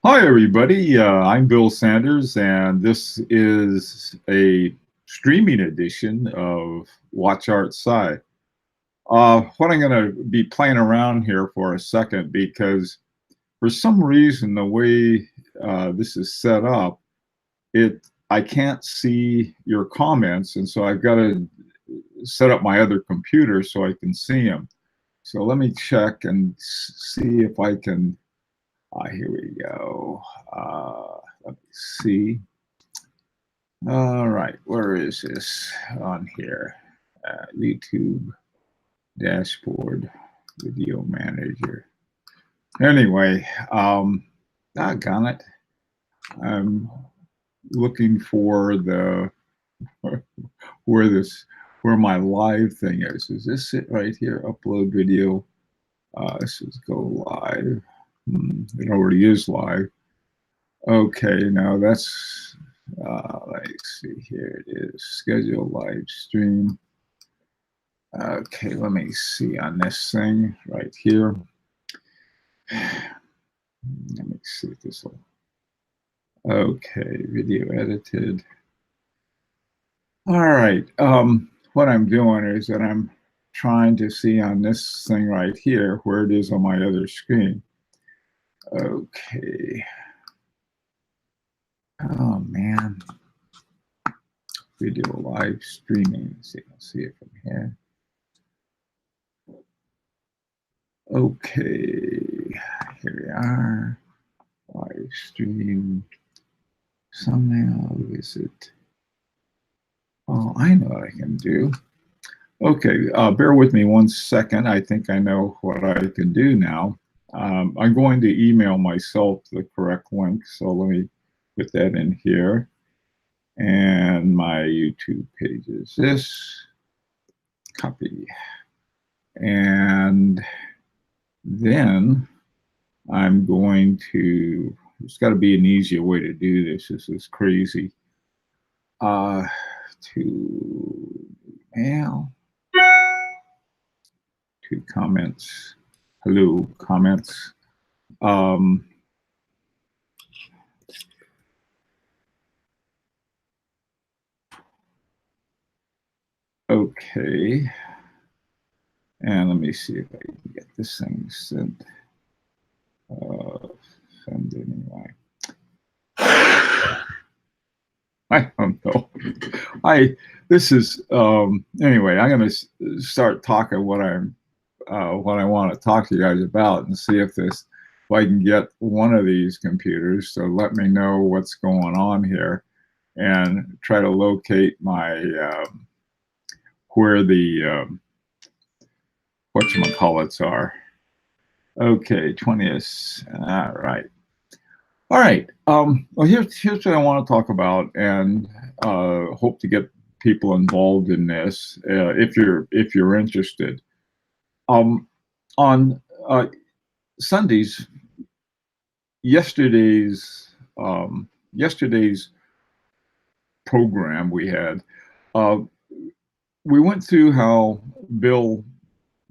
Hi, everybody. I'm Bill Sanders, and this is a streaming edition of Watch Art Sci. What I'm going to be playing around here for a second, because for some reason, the way this is set up, I can't see your comments, and so I've got to set up my other computer so I can see them. So let me check and see if I can. Here we go. Let me see. All right, where is this on here? YouTube dashboard, video manager. Anyway, doggone it. I'm looking for the where my live thing is. Is this it right here? Upload video. This is go live. It already is live. Okay, now that's, let's see, here it is, schedule live stream. Okay, let me see on this thing right here. Let me see if this will, okay, video edited. All right, what I'm doing is that I'm trying to see on this thing right here where it is on my other screen. Okay. Oh man. Video live streaming. Let's see it from here. Okay. Here we are. Live stream. Thumbnail. Visit. Oh, I know what I can do. Okay. Bear with me one second. I think I know what I can do now. I'm going to email myself the correct link. So let me put that in here. And my YouTube page is this. Copy. And then I'm going to, there's got to be an easier way to do this. This is crazy. To mail. To comments. Hello, comments. Okay. And let me see if I can get this thing sent. Send anyway. I don't know. This is anyway. I'm going to start talking what I want to talk to you guys about, and see if I can get one of these computers. So let me know what's going on here, and try to locate my where the whatchamacallits are. Okay, 20th. All right. All right. Well, here's what I want to talk about, and hope to get people involved in this if you're interested. On Sundays, yesterday's program we had, we went through how Bill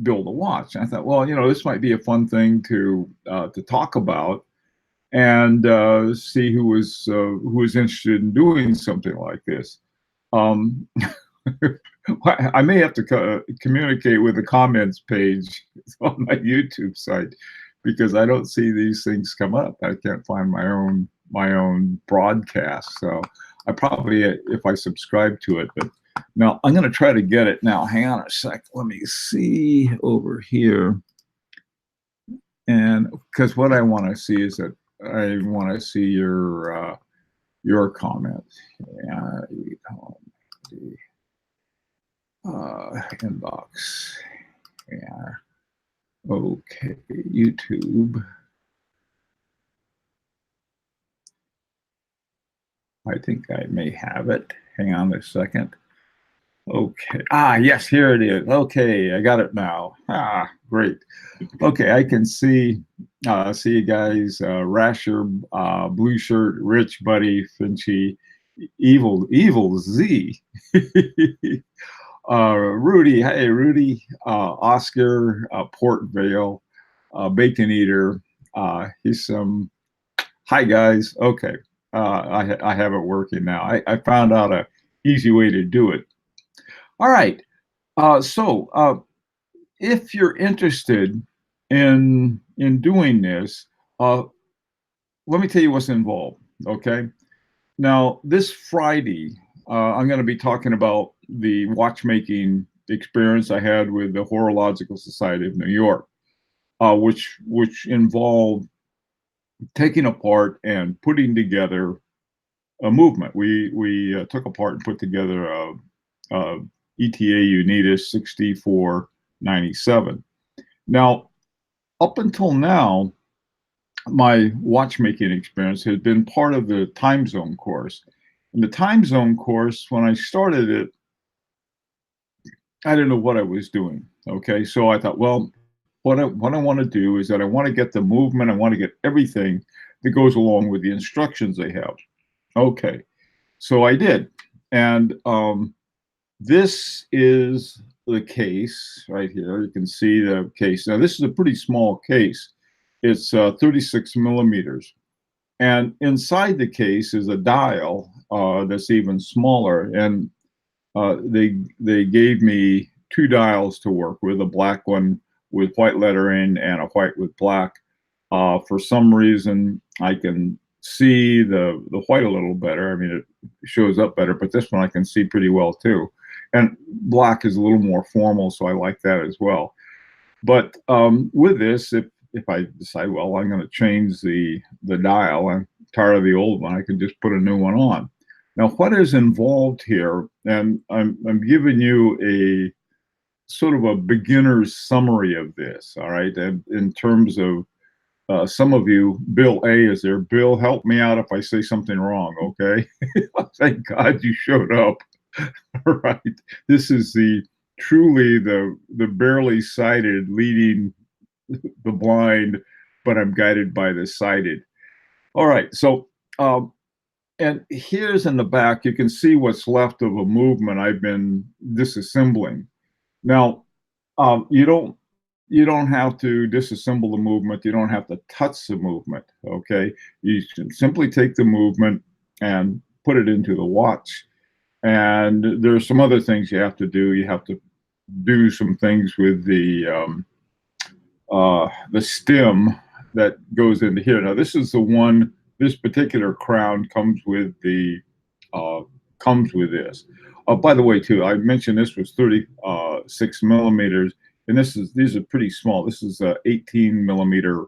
built a watch. And I thought, well, this might be a fun thing to talk about, and see who was interested in doing something like this. I may have to communicate with the comments page on my YouTube site, because I don't see these things come up. I can't find my own broadcast. So I probably, if I subscribe to it, but now I'm going to try to get it now. Hang on a sec. Let me see over here. And because what I want to see is that I want to see your comments. Yeah, inbox. Yeah. Okay, YouTube. I think I may have it. Hang on a second. Okay. Yes, here it is. Okay, I got it now. Great. Okay, I can see you guys, Rasher, Blue Shirt, Rich, Buddy, Finchy, Evil Z. Rudy, hey Rudy, Oscar, Port Vale, Bacon Eater, he's some Hi guys. Okay, I have it working now. I found out a easy way to do it. All right. If you're interested in doing this, uh, let me tell you what's involved. Okay. Now this Friday, I'm going to be talking about the watchmaking experience I had with the Horological Society of New York, which involved taking apart and putting together a movement. We took apart and put together a ETA Unitas 6497. Now, up until now, my watchmaking experience had been part of the time zone course. In the time zone course, when I started it, I didn't know what I was doing. Okay, so I thought, well, what I want to do is that I want to get the movement, I want to get everything that goes along with the instructions they have. Okay, so I did, and this is the case right here. You can see the case. Now, this is a pretty small case. It's 36 millimeters. And inside the case is a dial that's even smaller. And they gave me two dials to work with, a black one with white lettering and a white with black. For some reason, I can see the white a little better. I mean, it shows up better, but this one I can see pretty well too. And black is a little more formal, so I like that as well. But with this, if I decide, well, I'm going to change the dial, I'm tired of the old one, I can just put a new one on. Now, what is involved here, and I'm giving you a sort of a beginner's summary of this, all right, and in terms of some of you, Bill A is there. Bill, help me out if I say something wrong, okay? Thank God you showed up. All right. This is the truly the barely sighted leading the blind, but I'm guided by the sighted. All right. So and here's in the back, you can see what's left of a movement I've been disassembling. Now, you don't have to disassemble the movement. You don't have to touch the movement. Okay, you can simply take the movement and put it into the watch. And there's some other things you have to do. You have to do some things with the stem that goes into here. Now, this is the one. This particular crown uh, comes with this. By the way, too, I mentioned this was 36 millimeters, and these are pretty small. This is 18 millimeter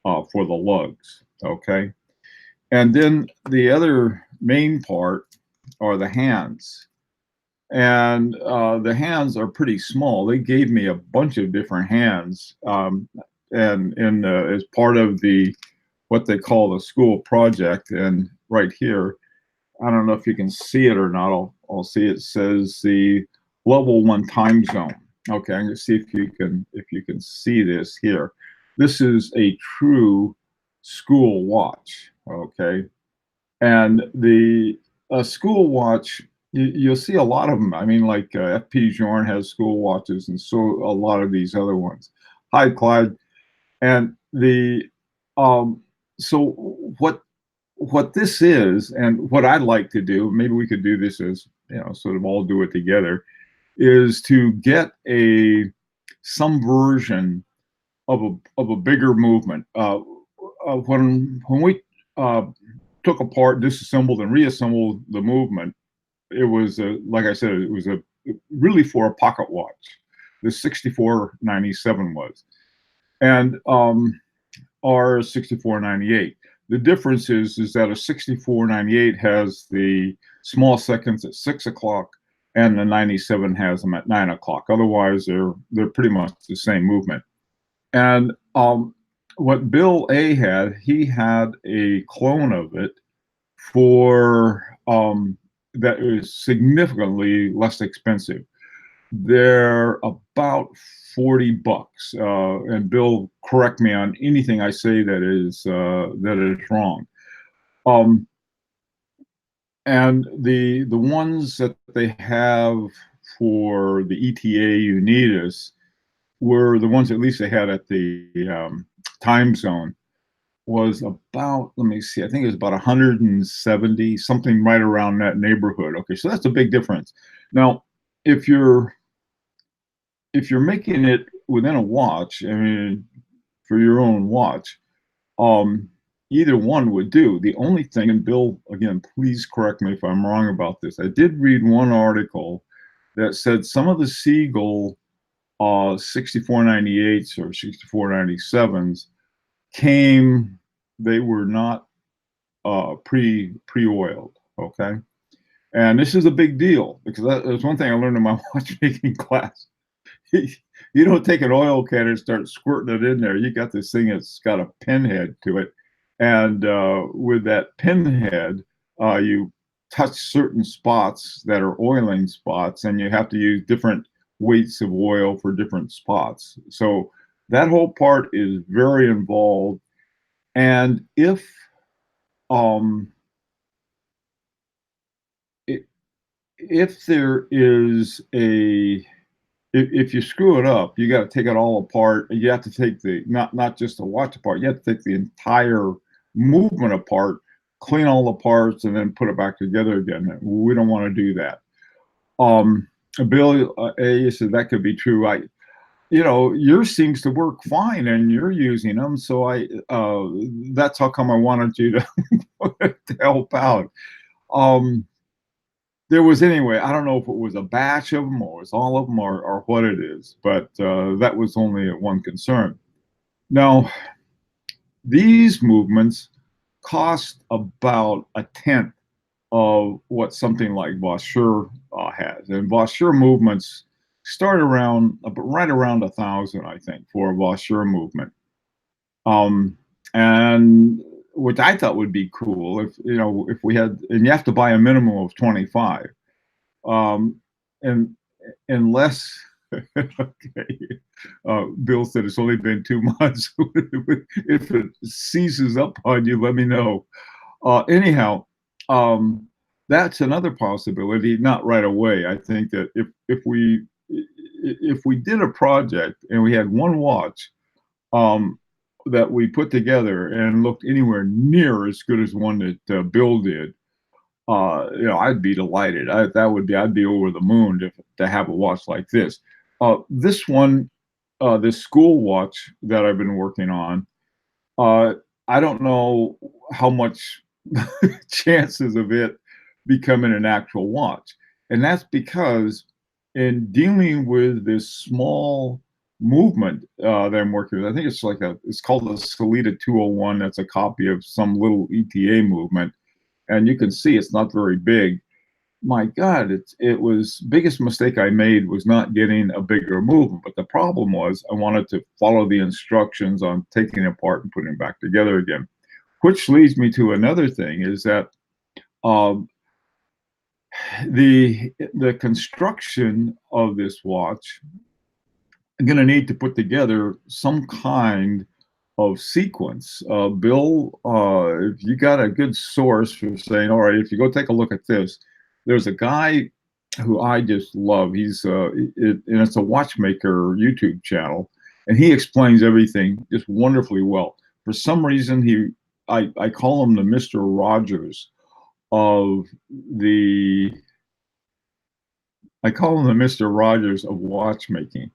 for the lugs. Okay, and then the other main part are the hands, and the hands are pretty small. They gave me a bunch of different hands, and as part of the what they call the school project. And right here, I don't know if you can see it or not. I'll see it says the level 1 time zone. Okay, I'm going to see if you can see this here. This is a true school watch. Okay, and the school watch, you'll see a lot of them. I mean, like FP Journe has school watches, and so a lot of these other ones. Hi, Clyde. And the so what this is, and what I'd like to do, maybe we could do this as sort of all do it together, is to get some version of a bigger movement. When we took apart, disassembled, and reassembled the movement, it was like I said, it was a really for a pocket watch. The 6497 was, and our 6498. The difference is that a 6498 has the small seconds at 6 o'clock, and the 97 has them at 9 o'clock. Otherwise, they're pretty much the same movement. And what Bill A had, he had a clone of it for that is significantly less expensive. They're about $40. And Bill, correct me on anything I say that is wrong. And the ones that they have for the ETA Unitas were the ones at least they had at the time zone. was about, let me see, I think it was about 170, something right around that neighborhood. Okay, so that's a big difference. Now, if you're making it within a watch, I mean, for your own watch, um, either one would do. The only thing, and Bill, again, please correct me if I'm wrong about this. I did read one article that said some of the Siegel 6498s or 6497s came, they were not pre-oiled. Okay, and this is a big deal because that's one thing I learned in my watchmaking class. You don't take an oil can and start squirting it in there. You got this thing that's got a pinhead to it, and with that pinhead, you touch certain spots that are oiling spots, and you have to use different weights of oil for different spots. So that whole part is very involved. And um, if there is if you screw it up, you got to take it all apart. You have to take the not just the watch apart. You have to take the entire movement apart, clean all the parts, and then put it back together again. We don't want to do that. Um, Bill, you said that could be true. Yours seems to work fine, and you're using them. So that's how come I wanted you to to help out. Um, there was anyway, I don't know if it was a batch of them or it was all of them or what it is, but that was only one concern. Now, these movements cost about a tenth of what something like Vaucher has. And Vaucher movements start around right around 1,000, I think, for a Vaucher movement. And which I thought would be cool if we had, and you have to buy a minimum of 25. And unless, okay, Bill said it's only been 2 months. If it seizes up on you, let me know. Anyhow, that's another possibility. Not right away. I think that if we did a project and we had one watch that we put together and looked anywhere near as good as one that Bill did, I'd be delighted. I'd be over the moon to have a watch like this. This one, this school watch that I've been working on, I don't know how much chances of it becoming an actual watch. And that's because in dealing with this small movement that I'm working with, I think it's called the Salita 201. That's a copy of some little ETA movement. And you can see it's not very big. My God, it was biggest mistake I made was not getting a bigger movement. But the problem was I wanted to follow the instructions on taking it apart and putting it back together again. Which leads me to another thing is that um, the construction of this watch, I'm going to need to put together some kind of sequence. Bill, if you got a good source for saying, all right, if you go take a look at this, there's a guy who I just love. And it's a watchmaker YouTube channel, and he explains everything just wonderfully well. For some reason, I call him the Mr. Rogers of the, I call him the Mr. Rogers of watchmaking.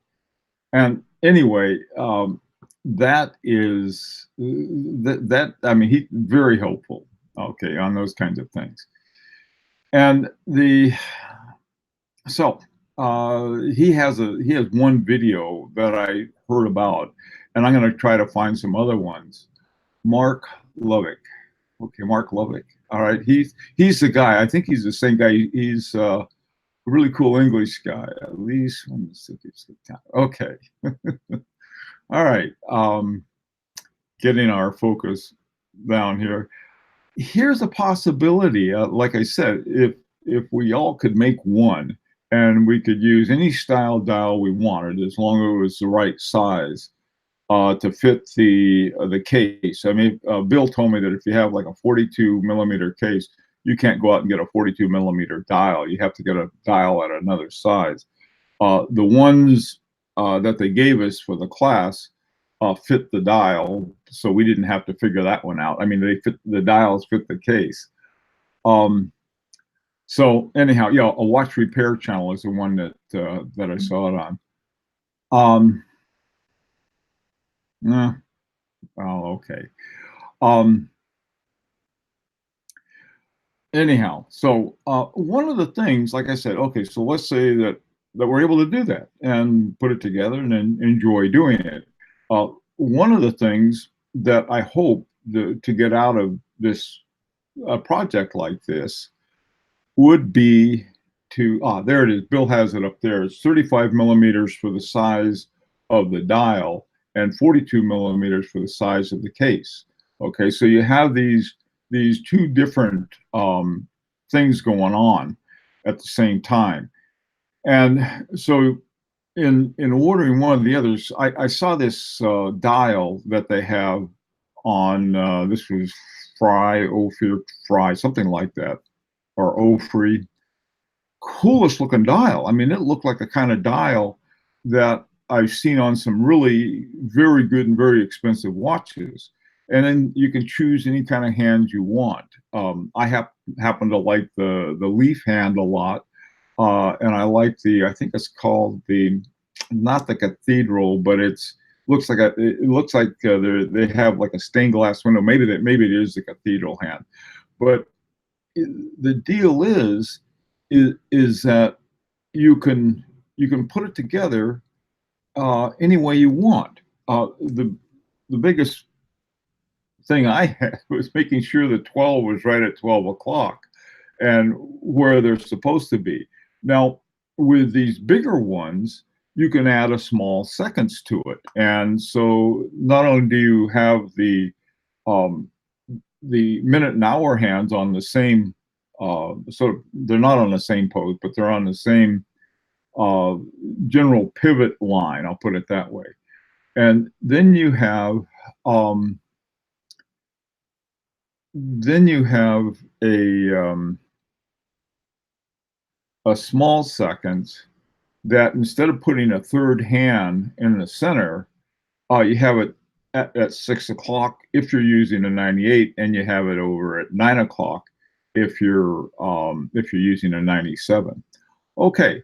And anyway, that is I mean, he's very helpful, okay, on those kinds of things. And he has one video that I heard about, and I'm going to try to find some other ones. Mark Lovick. Okay, Mark Lovick. All right, he's the guy. I think he's the same guy. He's a really cool English guy. At least, okay. All right. Getting our focus down here. Here's a possibility. Like I said, if we all could make one, and we could use any style dial we wanted, as long as it was the right size to fit the case. I mean, Bill told me that if you have like a 42 millimeter case, you can't go out and get a 42 millimeter dial. You have to get a dial at another size. The ones that they gave us for the class fit the dial, so we didn't have to figure that one out. I mean, the dials fit the case. So anyhow, yeah, a watch repair channel is the one that I saw it on. Eh, oh, okay. Anyhow, so one of the things, like I said, okay, so let's say that we're able to do that and put it together and then enjoy doing it. One of the things that I hope to get out of this project like this would be to, there it is. Bill has it up there. It's 35 millimeters for the size of the dial and 42 millimeters for the size of the case. Okay, so you have these two different things going on at the same time. And so in ordering one of the others, I saw this dial that they have on, this was Fry, something like that, or Ofree. Coolest looking dial. I mean, it looked like the kind of dial that I've seen on some really very good and very expensive watches. And then you can choose any kind of hand you want. I happen to like the leaf hand a lot, and I like I think it's called not the cathedral, but it looks like they have like a stained glass window. Maybe it is the cathedral hand, but the deal is that you can put it together any way you want. The biggest thing I had was making sure that 12 was right at 12 o'clock and where they're supposed to be. Now, with these bigger ones, you can add a small seconds to it. And so not only do you have the minute and hour hands on the same, so they're not on the same pose, but they're on the same general pivot line, I'll put it that way. And then you have a small seconds that instead of putting a third hand in the center, you have it at 6 o'clock if you're using a 98, and you have it over at 9 o'clock if you're using a 97. Okay,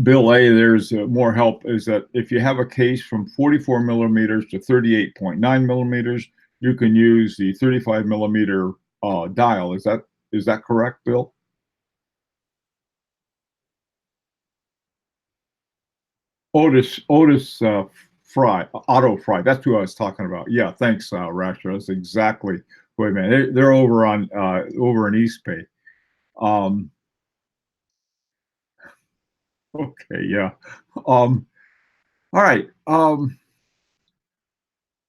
Bill A, there's more help. Is that if you have a case from 44 millimeters to 38.9 millimeters, you can use the 35 millimeter dial. Is that correct, Bill? Otis Fry, Otto Fry. That's who I was talking about. Yeah, thanks, Rasher. That's exactly who I meant. They're over in East Bay. Okay, yeah. All right.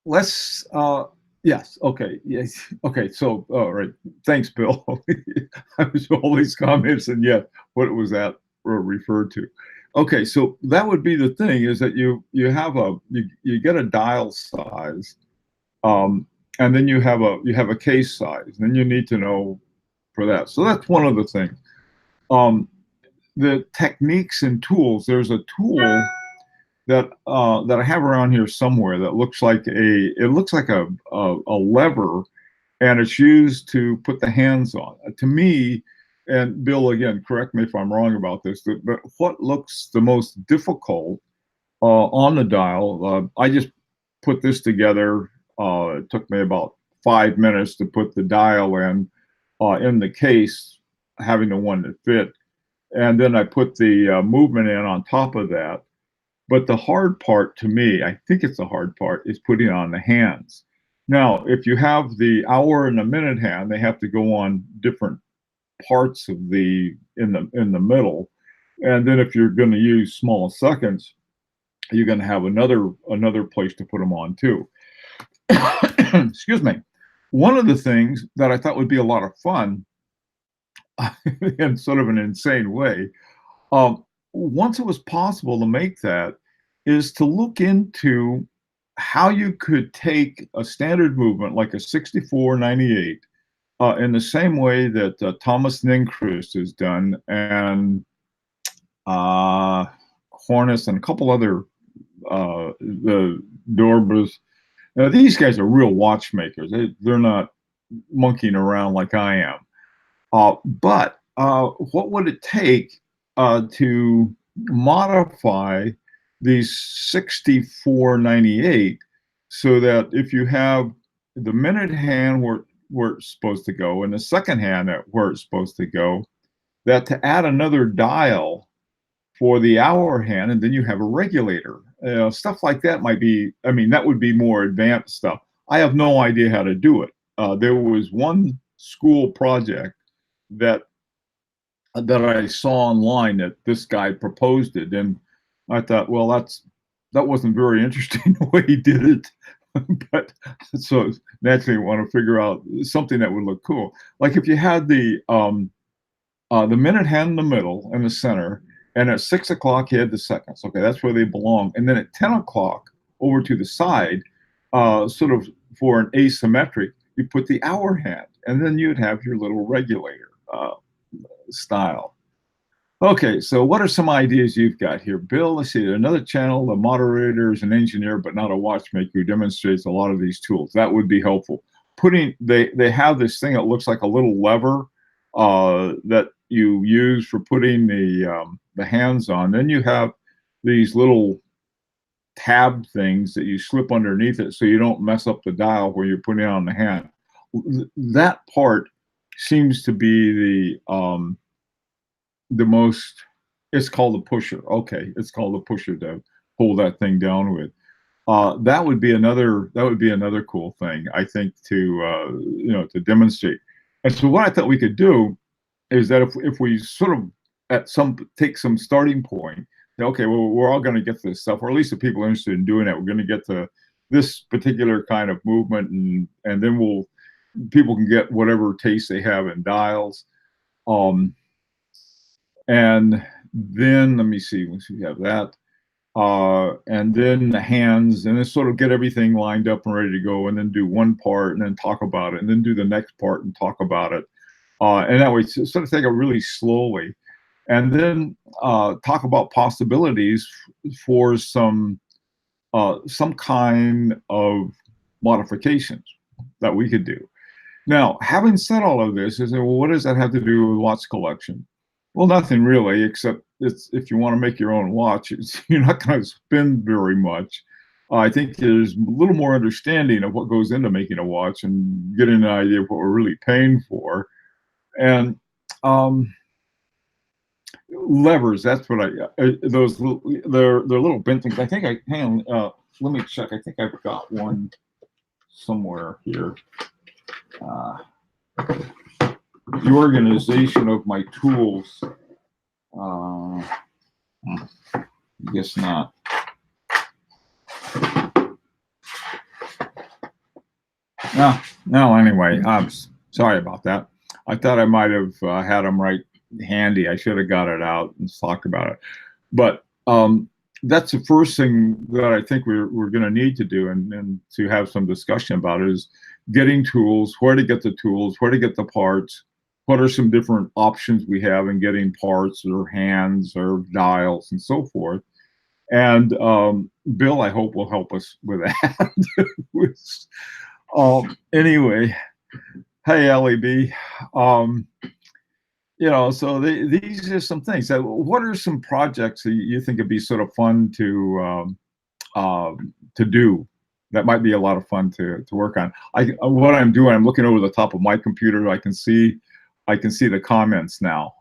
Let's. Yes. Okay. Yes. Okay. So, all right. Thanks, Bill. I was all these comments, and yet, what was that referred to? Okay, so that would be the thing, is that you get a dial size, and then you have a case size. Then you need to know for that. So that's one of the things. The techniques and tools. There's a tool that I have around here somewhere that looks like a lever, and it's used to put the hands on. To me, and Bill, again, correct me if I'm wrong about this, but what looks the most difficult on the dial, I just put this together. It took me about 5 minutes to put the dial in the case, having the one that fit. And then I put the movement in on top of that. But the hard part to me, I think it's the hard part, is putting on the hands. Now, if you have the hour and the minute hand, they have to go on different parts of in the middle. And then if you're going to use small seconds, you're going to have another place to put them on too. Excuse me. One of the things that I thought would be a lot of fun, in sort of an insane way, once it was possible to make that, is to look into how you could take a standard movement like a 6498 in the same way that Thomas Ninkrust has done, and Hornis and a couple other the Dorbas. Now, these guys are real watchmakers. They're not monkeying around like I am. But what would it take to modify these 6498 so that if you have the minute hand where it's supposed to go and the second hand at where it's supposed to go, that to add another dial for the hour hand, and then you have a regulator. Stuff like that might be, I mean, that would be more advanced stuff. I have no idea how to do it. There was one school project that I saw online that this guy proposed it, and I thought, well, that wasn't very interesting the way he did it. But so naturally, I want to figure out something that would look cool. Like if you had the minute hand in the middle in the center, and at 6 o'clock you had the seconds. Okay, that's where they belong. And then at 10 o'clock over to the side, sort of for an asymmetric, you put the hour hand, and then you'd have your little regulator style. Okay, so what are some ideas you've got here? Bill, let's see, another channel, the moderator is an engineer but not a watchmaker who demonstrates a lot of these tools. That would be helpful. They have this thing that looks like a little lever that you use for putting the hands on. Then you have these little tab things that you slip underneath it so you don't mess up the dial where you're putting it on the hand. That part seems to be the most, it's called a pusher. Okay, it's called a pusher to hold that thing down with. That would be another cool thing, I think, to to demonstrate. And so what I thought we could do is that if we sort of take some starting point, okay, well, we're all going to get to this stuff, or at least the people interested in doing it, we're going to get to this particular kind of movement, and then people can get whatever taste they have in dials. And then let me see, once we have that, and then the hands, and then sort of get everything lined up and ready to go, and then do one part and then talk about it, and then do the next part and talk about it. And that way, sort of take it really slowly, and then talk about possibilities for some kind of modifications that we could do. Now, having said all of this, is well, what does that have to do with watch collection? Well, nothing really, except if you want to make your own watch, you're not going to spend very much. I think there's a little more understanding of what goes into making a watch and getting an idea of what we're really paying for. And levers, that's what those little, they're little bent things. I think hang on, let me check. I think I've got one somewhere here. The organization of my tools. I guess not. No, anyway, I'm sorry about that. I thought I might have had them right handy. I should have got it out and talked about it. But that's the first thing that I think we're going to need to do, and to have some discussion about it, is getting tools, where to get the tools, where to get the parts, what are some different options we have in getting parts or hands or dials and so forth. And Bill, I hope, will help us with that. Anyway, hey, LEB. So these are some things. What are some projects that you think would be sort of fun to do? That might be a lot of fun to work on. What I'm doing, I'm looking over the top of my computer. I can see the comments now.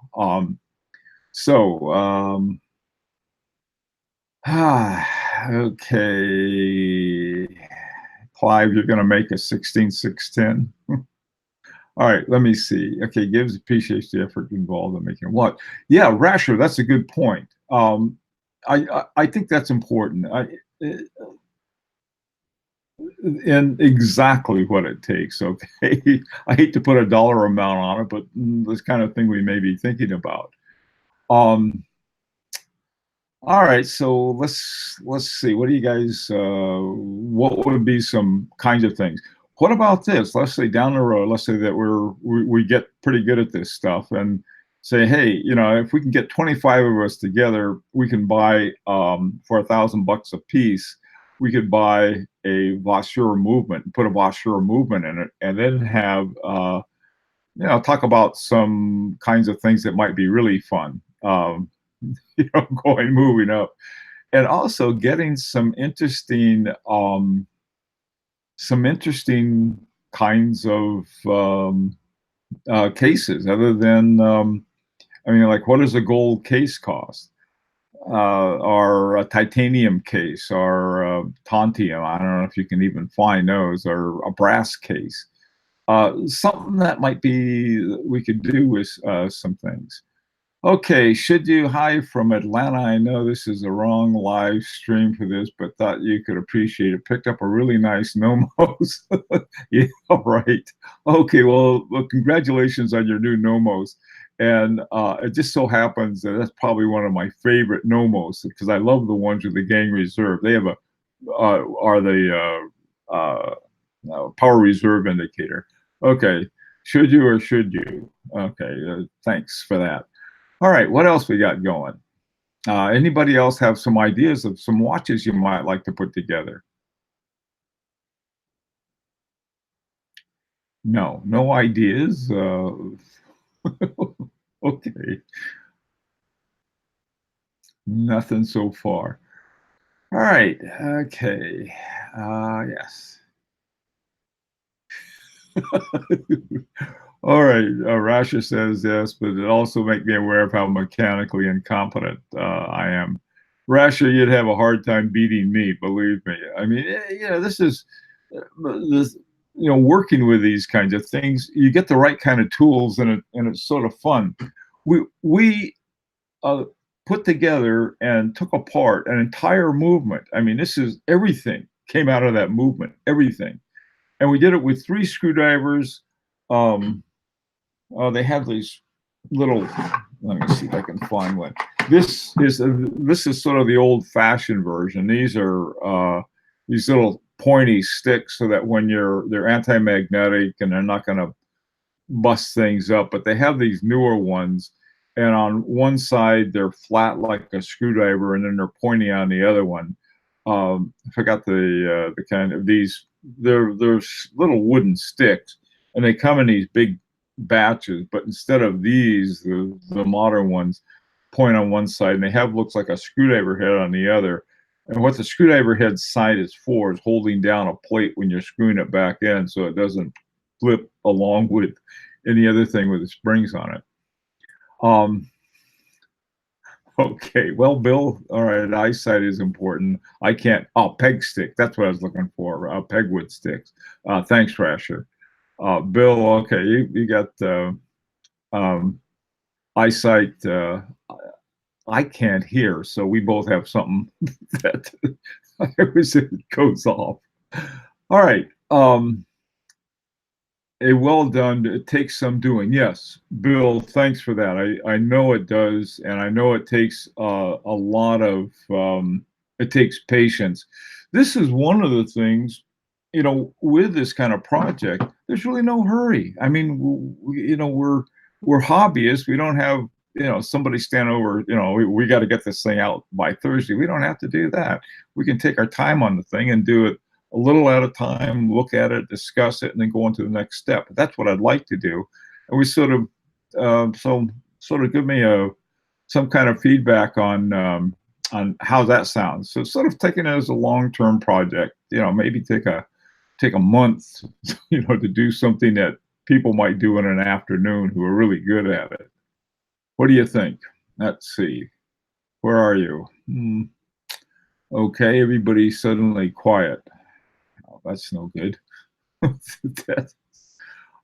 Okay. Clive, you're going to make a 16610. All right, let me see. Okay, gives appreciates the effort involved in making what? Yeah, Rasher, that's a good point. I think that's important. And exactly what it takes. Okay, I hate to put a dollar amount on it, but this kind of thing we may be thinking about. All right, so let's see. What do you guys? What would be some kinds of things? What about this? Let's say down the road, let's say that we get pretty good at this stuff, and say, hey, if we can get 25 of us together, we can buy for $1,000 a piece. We could buy a Voiture movement, put a Voiture movement in it, and then have talk about some kinds of things that might be really fun. Moving up, and also getting some interesting kinds of cases other than like what does a gold case cost, or a titanium case, or tantium, I don't know if you can even find those, or a brass case. Something that might be we could do with some things. Okay, should you? Hi from Atlanta. I know this is the wrong live stream for this, but thought you could appreciate it. Picked up a really nice Nomos. Yeah, right. Okay, well, congratulations on your new Nomos. And it just so happens that that's probably one of my favorite Nomos, because I love the ones with the gang reserve. They have are the power reserve indicator. Okay, should you or should you? Okay, thanks for that. All right, what else we got going? Anybody else have some ideas of some watches you might like to put together? No, no ideas. Okay, nothing so far. All right, okay. Yes. All right, Rasha says yes, but it also make me aware of how mechanically incompetent I am. Rasha, you'd have a hard time beating me, believe me. I mean, this is this, working with these kinds of things. You get the right kind of tools, and it's sort of fun. We put together and took apart an entire movement. I mean, this is everything came out of that movement, everything, and we did it with 3 screwdrivers. They have these little. Let me see if I can find one. This is sort of the old-fashioned version. These are these little pointy sticks, so that when they're anti-magnetic and they're not going to bust things up. But they have these newer ones, and on one side they're flat like a screwdriver, and then they're pointy on the other one. I forgot the kind of these. They're little wooden sticks, and they come in these big batches, but instead of these, the modern ones point on one side, and they have looks like a screwdriver head on the other. And what the screwdriver head side is for is holding down a plate when you're screwing it back in, so it doesn't flip along with any other thing with the springs on it. Okay, well, Bill, all right, eyesight is important. I can't. Oh, peg stick. That's what I was looking for. Pegwood sticks. Thanks, Rasher. Bill, okay, you got eyesight. I can't hear, so we both have something that it goes off. All right. A well done. It takes some doing. Yes, Bill, thanks for that. I know it does, and I know it takes a lot of it takes patience. This is one of the things, with this kind of project. There's really no hurry. I mean, we're hobbyists. We don't have somebody stand over. We got to get this thing out by Thursday. We don't have to do that. We can take our time on the thing and do it a little at a time, look at it, discuss it, and then go on to the next step. That's what I'd like to do. And we sort of give me some kind of feedback on how that sounds. So sort of taking it as a long-term project. Maybe take a month, to do something that people might do in an afternoon who are really good at it. What do you think? Let's see. Where are you? Okay, everybody's suddenly quiet. That's no good.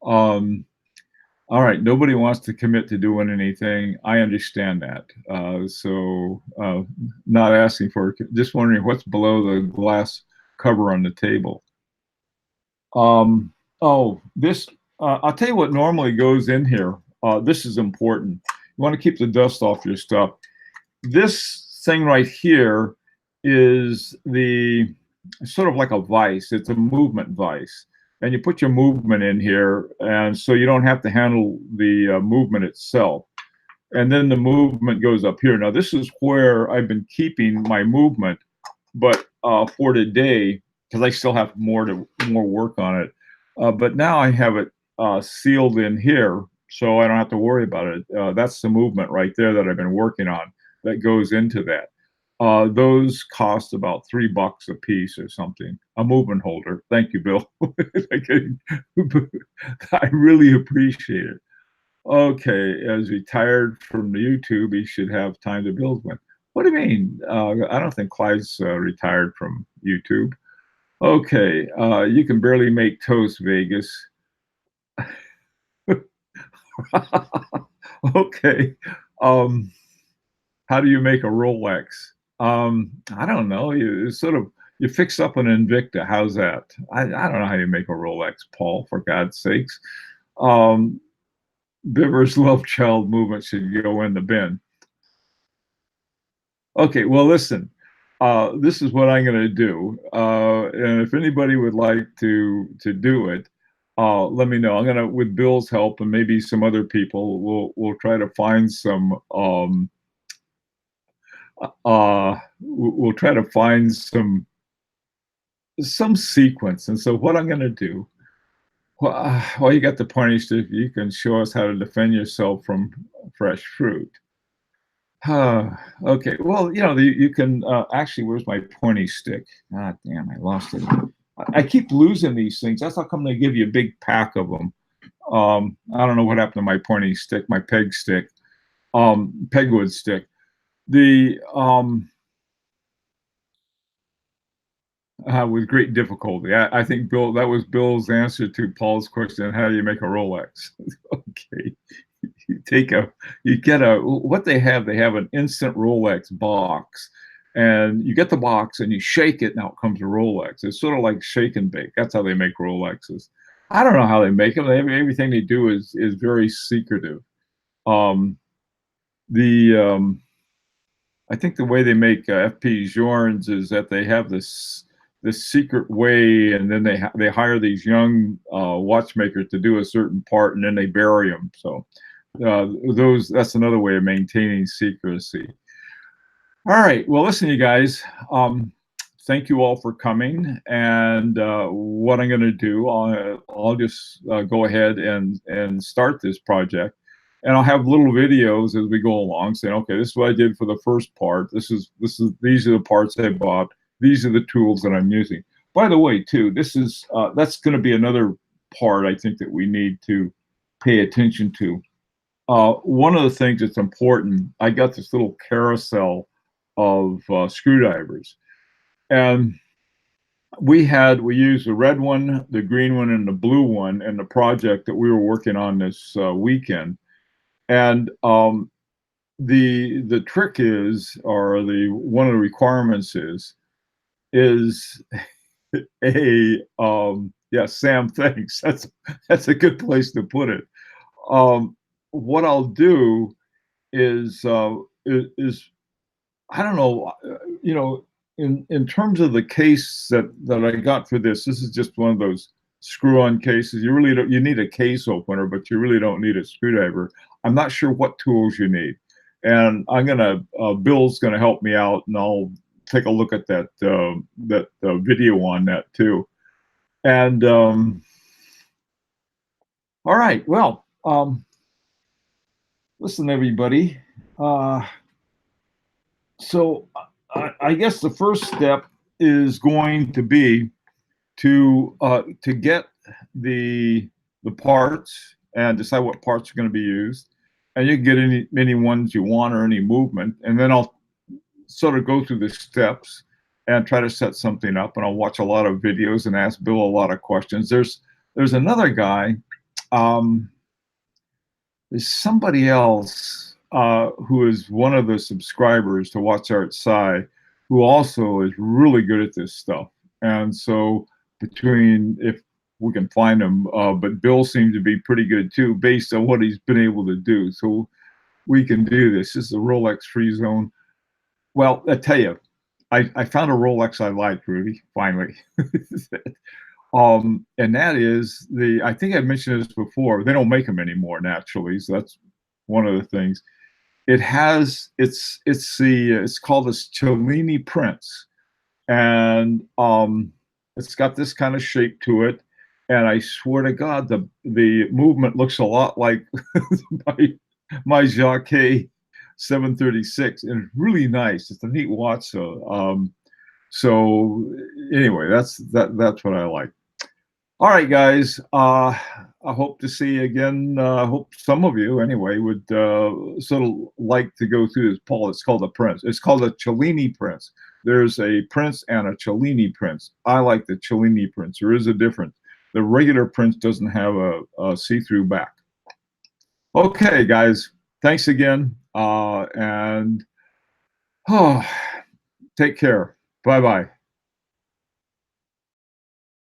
All right, nobody wants to commit to doing anything. I understand that. So not asking for, just wondering what's below the glass cover on the table. This, I'll tell you what normally goes in here. This is important. You want to keep the dust off your stuff. This thing right here is sort of like a vise. It's a movement vise, and you put your movement in here, and so you don't have to handle the movement itself. and then the movement goes up here. Now this is where I've been keeping my movement, but for today, because I still have more work on it. But now I have it sealed in here, so I don't have to worry about it. That's the movement right there that I've been working on that goes into that. Those cost about $3 a piece or something. A movement holder. Thank you, Bill. I really appreciate it. Okay, as retired from the YouTube, he should have time to build one. What do you mean? I don't think Clyde's retired from YouTube. Okay, you can barely make toast, Vegas. Okay. Um, how do you make a Rolex? I don't know. You fix up an Invicta. How's that? I don't know how you make a Rolex, Paul, for God's sakes. Um, Bivers love child movement should go in the bin. Okay, well, listen, this is what I'm going to do, and if anybody would like to do it, let me know. I'm gonna, with Bill's help and maybe some other people, we'll try to find some we'll try to find some sequence. And so what I'm going to do, well, you got the pointy stick. You can show us how to defend yourself from fresh fruit. Okay, well, you can actually, where's my pointy stick? Ah, damn, I lost it. I keep losing these things. That's how come they give you a big pack of them. I don't know what happened to my pointy stick, my peg stick, pegwood stick. The with great difficulty. I think Bill, that was Bill's answer to Paul's question. How do you make a Rolex? Okay, you get what they have. They have an instant Rolex box, and you get the box and you shake it. Now it comes a Rolex. It's sort of like shake and bake. That's how they make Rolexes. I don't know how they make them. Everything they do is very secretive. The I think the way they make FP Journes is that they have this secret way, and then they hire these young watchmakers to do a certain part, and then they bury them. So that's another way of maintaining secrecy. All right, well, listen, you guys, thank you all for coming. And what I'm going to do, I'll just go ahead and start this project. And I'll have little videos as we go along saying, okay, this is what I did for the first part. These are the parts I bought. These are the tools that I'm using. By the way, too, that's going to be another part I think that we need to pay attention to. One of the things that's important, I got this little carousel of screwdrivers, and we used the red one, the green one, and the blue one in the project that we were working on this weekend. And the trick is, or one of the requirements is a yeah, Sam, thanks. That's a good place to put it. What I'll do is I don't know, in terms of the case that I got for this is just one of those screw-on cases. You really don't, you need a case opener, but you really don't need a screwdriver. I'm not sure what tools you need, and Bill's gonna help me out, and I'll take a look at that video on that too. And all right, well, listen, everybody. So I guess the first step is going to be to get the parts and decide what parts are going to be used, and you can get any ones you want or any movement, and then I'll sort of go through the steps and try to set something up, and I'll watch a lot of videos and ask Bill a lot of questions. There's another guy, there's somebody else who is one of the subscribers to Watch Art Sci, who also is really good at this stuff. And so if we can find him, but Bill seems to be pretty good too, based on what he's been able to do. So we can do this. This is a Rolex free zone. Well, I tell you, I found a Rolex I like, Rudy, finally. And that is I think I mentioned this before, they don't make them anymore naturally. So that's one of the things. it's called this Cellini Prince, and it's got this kind of shape to it. And I swear to God, the movement looks a lot like my my Jacquet 736, and it's really nice. It's a neat watch. So anyway, that's what I like. All right, guys. I hope to see you again. I hope some of you, anyway, would sort of like to go through this. Paul, it's called a Prince. It's called a Cellini Prince. There's a Prince and a Cellini Prince. I like the Cellini Prince. There is a difference. The regular Prince doesn't have a see-through back. Okay, guys. Thanks again, and oh, take care. Bye bye.